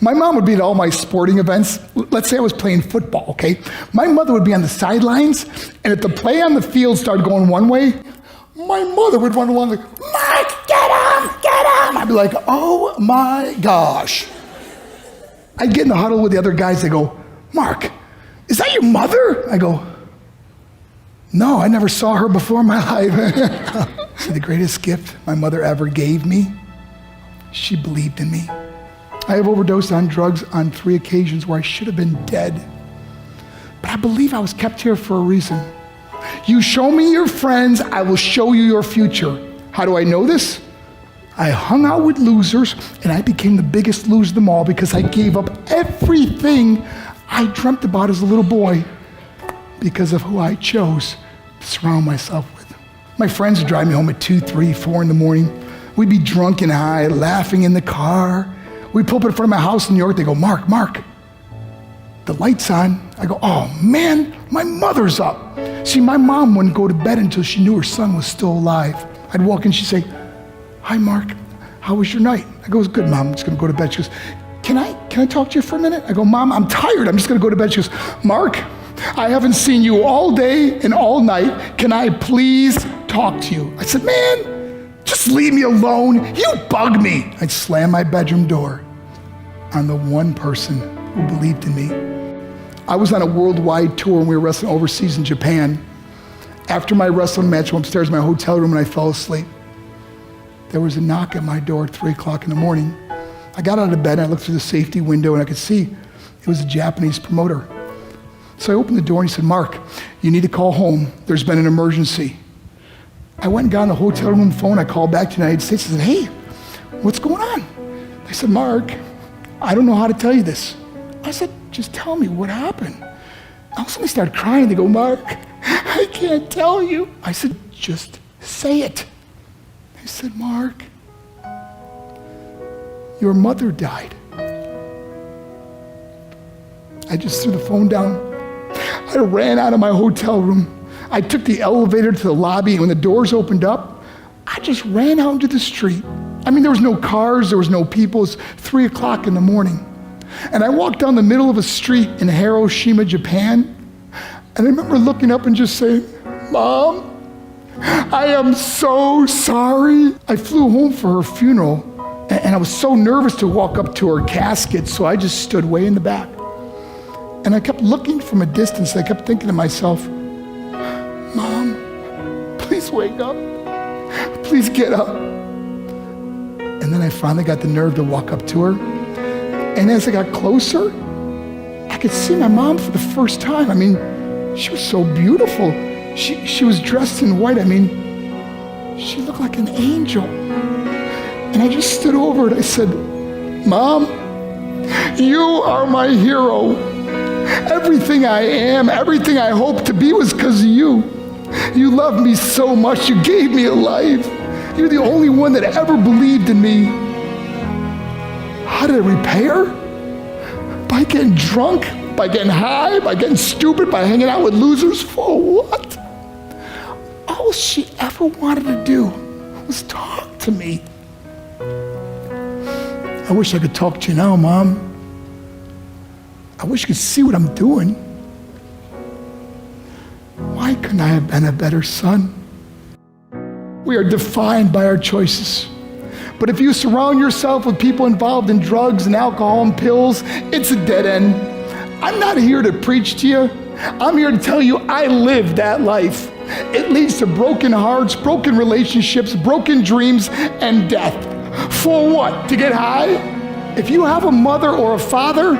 My mom would be at all my sporting events. Let's say I was playing football, okay? My mother would be on the sidelines, and if the play on the field started going one way, my mother would run along like, Mark, get him, get him. I'd be like, oh my gosh. I'd get in the huddle with the other guys. They go, Mark, is that your mother? I go, no, I never saw her before in my life. See, the greatest gift my mother ever gave me, she believed in me. I have overdosed on drugs on 3 occasions where I should have been dead. But I believe I was kept here for a reason. You show me your friends, I will show you your future. How do I know this? I hung out with losers, and I became the biggest loser of them all because I gave up everything I dreamt about as a little boy because of who I chose to surround myself with. My friends would drive me home at 2, 3, 4 in the morning. We'd be drunk and high, laughing in the car. We'd pull up in front of my house in New York. They go, Mark, the light's on. I go, oh man, my mother's up. See, my mom wouldn't go to bed until she knew her son was still alive. I'd walk in, she'd say, hi, Mark, how was your night? I go, it's good, Mom, I'm just gonna go to bed. She goes, can I talk to you for a minute? I go, Mom, I'm tired, I'm just gonna go to bed. She goes, Mark, I haven't seen you all day and all night. Can I please talk to you? I said, man, just leave me alone. You bug me. I'd slam my bedroom door on the one person who believed in me. I was on a worldwide tour and we were wrestling overseas in Japan. After my wrestling match, I went upstairs in my hotel room and I fell asleep. There was a knock at my door at 3 o'clock in the morning. I got out of bed and I looked through the safety window and I could see it was a Japanese promoter. So I opened the door and he said, Mark, you need to call home. There's been an emergency. I went and got on the hotel room phone. I called back to the United States and said, hey, what's going on? They said, Mark, I don't know how to tell you this. I said, just tell me what happened. All of a sudden they started crying. They go, Mark, I can't tell you. I said, just say it. They said, Mark, your mother died. I just threw the phone down. I ran out of my hotel room. I took the elevator to the lobby, and when the doors opened up, I just ran out into the street. I mean, there was no cars, there was no people. It was 3 o'clock in the morning. And I walked down the middle of a street in Hiroshima, Japan, and I remember looking up and just saying, Mom, I am so sorry. I flew home for her funeral, and I was so nervous to walk up to her casket, so I just stood way in the back. And I kept looking from a distance. I kept thinking to myself, Mom, please wake up. Please get up. And then I finally got the nerve to walk up to her. And as I got closer, I could see my mom for the first time. I mean, she was so beautiful. She was dressed in white. I mean, she looked like an angel. And I just stood over and I said, Mom, you are my hero. Everything I am, everything I hope to be was because of you. You loved me so much, you gave me a life. You're the only one that ever believed in me. How did I repay her? By getting drunk, by getting high, by getting stupid, by hanging out with losers? For what? All she ever wanted to do was talk to me. I wish I could talk to you now, Mom. I wish you could see what I'm doing. Why couldn't I have been a better son? We are defined by our choices. But if you surround yourself with people involved in drugs and alcohol and pills, it's a dead end. I'm not here to preach to you. I'm here to tell you I lived that life. It leads to broken hearts, broken relationships, broken dreams, and death. For what? To get high? If you have a mother or a father,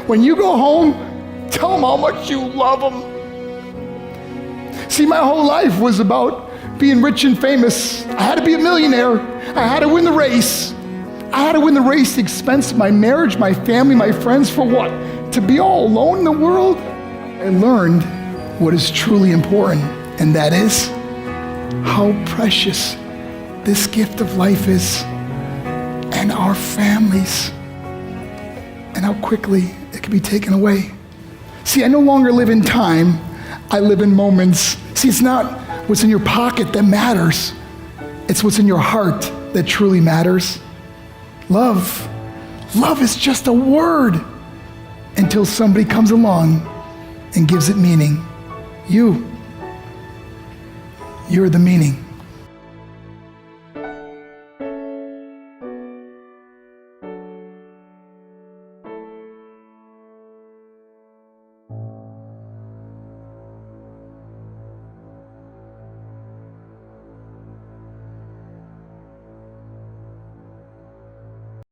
when you go home, tell them how much you love them. See, my whole life was about being rich and famous. I had to be a millionaire. I had to win the race. I had to win the race at the expense of my marriage, my family, my friends. For what? To be all alone in the world? I learned what is truly important, and that is how precious this gift of life is, and our families, and how quickly it can be taken away. See, I no longer live in time, I live in moments. See, it's not what's in your pocket that matters, it's what's in your heart that truly matters. Love Love is just a word until somebody comes along and gives it meaning. You're the meaning.